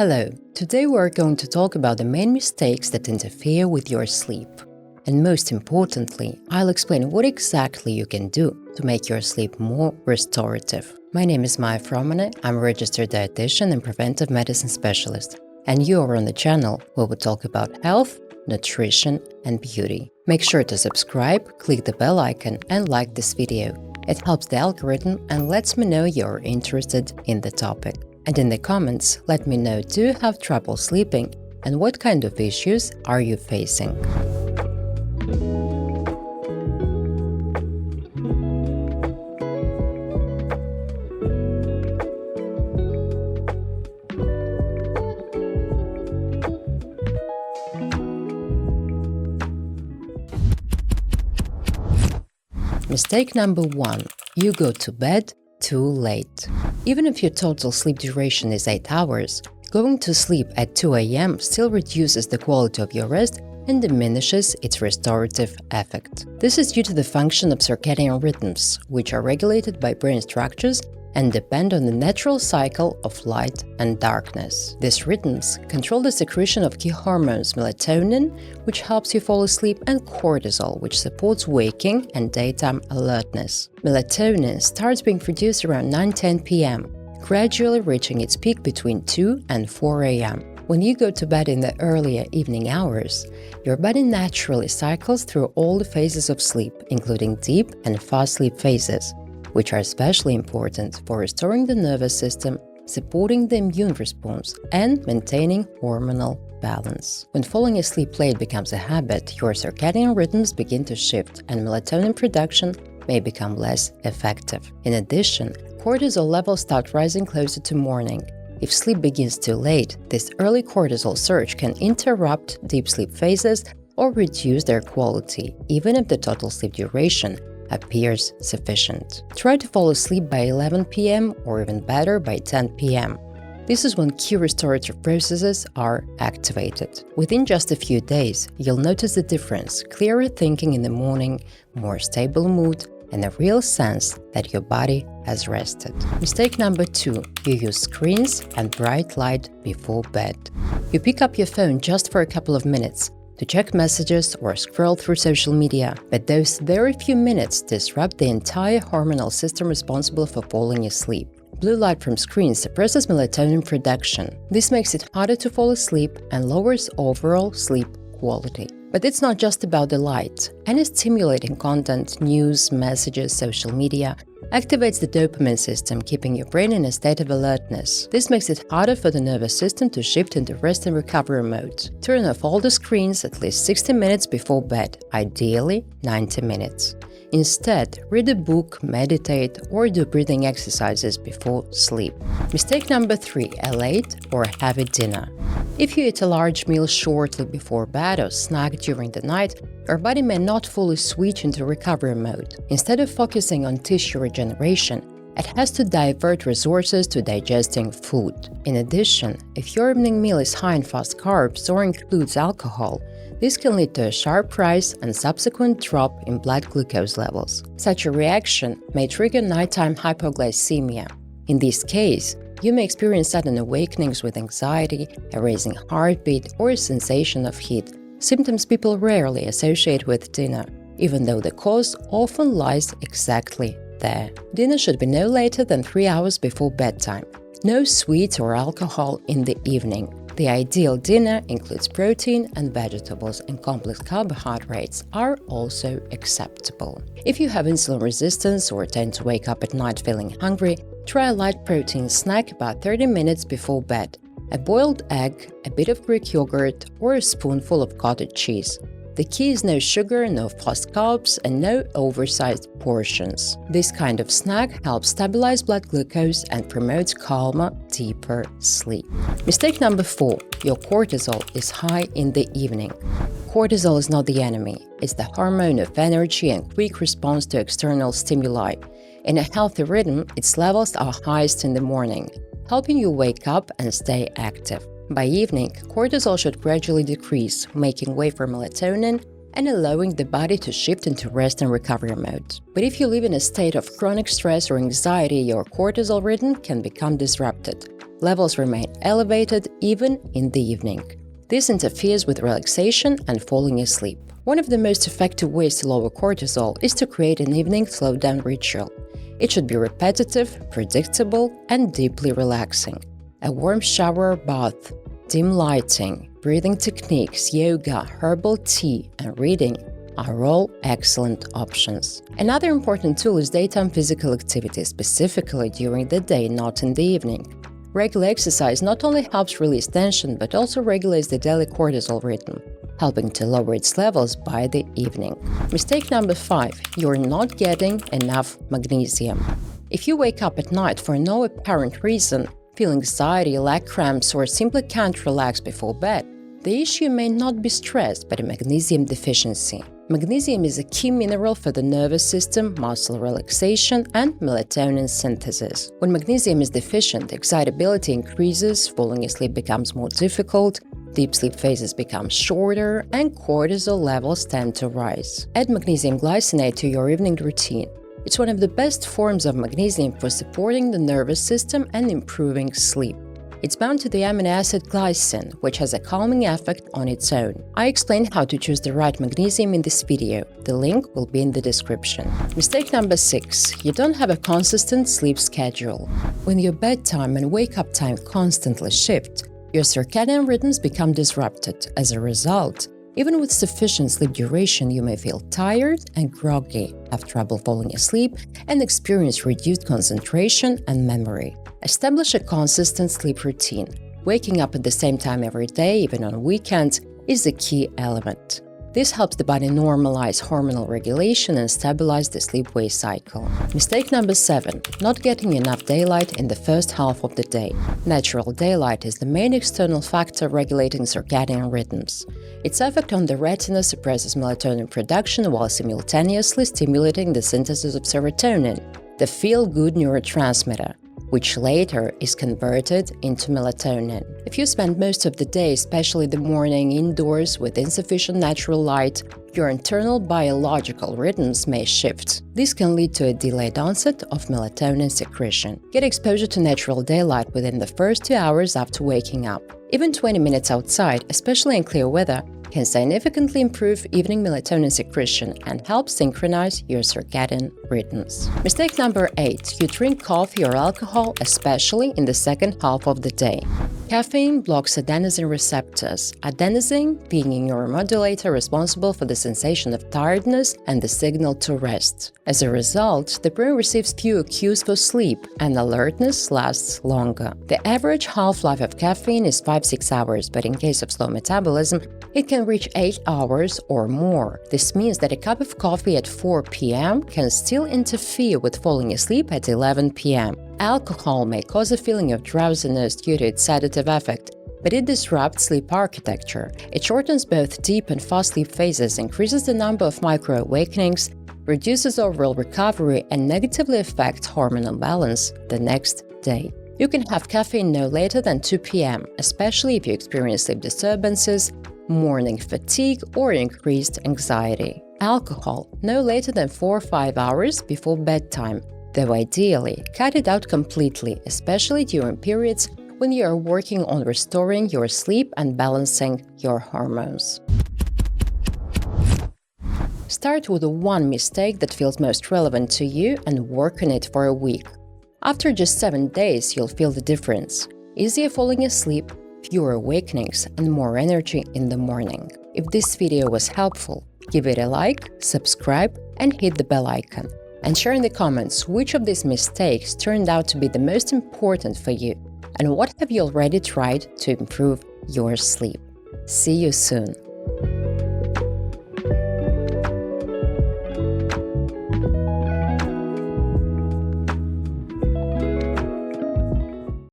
Hello, today we're going to talk about the main mistakes that interfere with your sleep. And most importantly, I'll explain what exactly you can do to make your sleep more restorative. My name is Maya Fromane, I'm a registered dietitian and preventive medicine specialist. And you are on the channel where we talk about health, nutrition, and beauty. Make sure to subscribe, click the bell icon, and like this video. It helps the algorithm and lets me know you're interested in the topic. And in the comments, let me know, do you have trouble sleeping and what kind of issues are you facing? Mistake number 1. You go to bed too late. Even if your total sleep duration is 8 hours, going to sleep at 2 a.m. still reduces the quality of your rest and diminishes its restorative effect. This is due to the function of circadian rhythms, which are regulated by brain structures and depend on the natural cycle of light and darkness. These rhythms control the secretion of key hormones melatonin, which helps you fall asleep, and cortisol, which supports waking and daytime alertness. Melatonin starts being produced around 9-10 p.m., gradually reaching its peak between 2 and 4 a.m. When you go to bed in the earlier evening hours, your body naturally cycles through all the phases of sleep, including deep and fast sleep phases, which are especially important for restoring the nervous system, supporting the immune response, and maintaining hormonal balance. When falling asleep late becomes a habit, your circadian rhythms begin to shift and melatonin production may become less effective. In addition, cortisol levels start rising closer to morning. If sleep begins too late, this early cortisol surge can interrupt deep sleep phases or reduce their quality, even if the total sleep duration appears sufficient. Try to fall asleep by 11 p.m. or even better by 10 p.m. This is when key restorative processes are activated. Within just a few days, you'll notice the difference: clearer thinking in the morning, more stable mood, and a real sense that your body has rested. Mistake number 2. You use screens and bright light before bed. You pick up your phone just for a couple of minutes to check messages or scroll through social media, but those very few minutes disrupt the entire hormonal system responsible for falling asleep. Blue light from screens suppresses melatonin production. This makes it harder to fall asleep and lowers overall sleep quality. But it's not just about the light. Any stimulating content, news, messages, social media, activates the dopamine system, keeping your brain in a state of alertness. This makes it harder for the nervous system to shift into rest and recovery mode. Turn off all the screens at least 60 minutes before bed, ideally 90 minutes. Instead, read a book, meditate, or do breathing exercises before sleep. Mistake number 3. A late or heavy dinner. If you eat a large meal shortly before bed or snack during the night, your body may not fully switch into recovery mode. Instead of focusing on tissue regeneration, it has to divert resources to digesting food. In addition, if your evening meal is high in fast carbs or includes alcohol, this can lead to a sharp rise and subsequent drop in blood glucose levels. Such a reaction may trigger nighttime hypoglycemia. In this case, you may experience sudden awakenings with anxiety, a rising heartbeat, or a sensation of heat, symptoms people rarely associate with dinner, even though the cause often lies exactly there. Dinner should be no later than 3 hours before bedtime. No sweets or alcohol in the evening. The ideal dinner includes protein and vegetables, and complex carbohydrates are also acceptable. If you have insulin resistance or tend to wake up at night feeling hungry, try a light protein snack about 30 minutes before bed. A boiled egg, a bit of Greek yogurt, or a spoonful of cottage cheese. The key is no sugar, no fast carbs, and no oversized portions. This kind of snack helps stabilize blood glucose and promotes calmer, deeper sleep. Mistake number 4. Your cortisol is high in the evening. Cortisol is not the enemy. It's the hormone of energy and quick response to external stimuli. In a healthy rhythm, its levels are highest in the morning, helping you wake up and stay active. By evening, cortisol should gradually decrease, making way for melatonin and allowing the body to shift into rest and recovery mode. But if you live in a state of chronic stress or anxiety, your cortisol rhythm can become disrupted. levels remain elevated even in the evening. This interferes with relaxation and falling asleep. One of the most effective ways to lower cortisol is to create an evening slowdown ritual. It should be repetitive, predictable, and deeply relaxing. A warm shower or bath, dim lighting, breathing techniques, yoga, herbal tea, and reading are all excellent options. Another important tool is daytime physical activity, specifically during the day, not in the evening. Regular exercise not only helps release tension, but also regulates the daily cortisol rhythm, helping to lower its levels by the evening. Mistake number 5. You're not getting enough magnesium. If you wake up at night for no apparent reason, feel anxiety, lack cramps, or simply can't relax before bed, the issue may not be stress, but a magnesium deficiency. Magnesium is a key mineral for the nervous system, muscle relaxation, and melatonin synthesis. When magnesium is deficient, excitability increases, falling asleep becomes more difficult, deep sleep phases become shorter, and cortisol levels tend to rise. Add magnesium glycinate to your evening routine. It's one of the best forms of magnesium for supporting the nervous system and improving sleep. It's bound to the amino acid glycine, which has a calming effect on its own. I explained how to choose the right magnesium in this video. The link will be in the description. Mistake number 6. You don't have a consistent sleep schedule. When your bedtime and wake-up time constantly shift, your circadian rhythms become disrupted. As a result, even with sufficient sleep duration, you may feel tired and groggy, have trouble falling asleep, and experience reduced concentration and memory. Establish a consistent sleep routine. Waking up at the same time every day, even on weekends, is a key element. This helps the body normalize hormonal regulation and stabilize the sleep-wake cycle. Mistake number 7. Not getting enough daylight in the first half of the day. Natural daylight is the main external factor regulating circadian rhythms. Its effect on the retina suppresses melatonin production while simultaneously stimulating the synthesis of serotonin, the feel-good neurotransmitter, which later is converted into melatonin. If you spend most of the day, especially the morning, indoors with insufficient natural light, your internal biological rhythms may shift. This can lead to a delayed onset of melatonin secretion. Get exposure to natural daylight within the first 2 hours after waking up. Even 20 minutes outside, especially in clear weather, can significantly improve evening melatonin secretion and help synchronize your circadian rhythms. Mistake number 8. You drink coffee or alcohol, especially in the second half of the day. Caffeine blocks adenosine receptors, adenosine being a neuromodulator responsible for the sensation of tiredness and the signal to rest. As a result, the brain receives fewer cues for sleep and alertness lasts longer. The average half-life of caffeine is 5-6 hours, but in case of slow metabolism, it can reach 8 hours or more. This means that a cup of coffee at 4 p.m. can still interfere with falling asleep at 11 p.m. Alcohol may cause a feeling of drowsiness due to its sedative effect, but it disrupts sleep architecture. It shortens both deep and fast sleep phases, increases the number of micro-awakenings, reduces overall recovery, and negatively affects hormonal balance the next day. You can have caffeine no later than 2 p.m., especially if you experience sleep disturbances, morning fatigue, or increased anxiety. Alcohol no later than 4 or 5 hours before bedtime, though ideally, cut it out completely, especially during periods when you are working on restoring your sleep and balancing your hormones. Start with the one mistake that feels most relevant to you and work on it for a week. After just 7 days, you'll feel the difference. Easier falling asleep, fewer awakenings, and more energy in the morning. If this video was helpful, give it a like, subscribe, and hit the bell icon. And share in the comments which of these mistakes turned out to be the most important for you, and what have you already tried to improve your sleep. See you soon!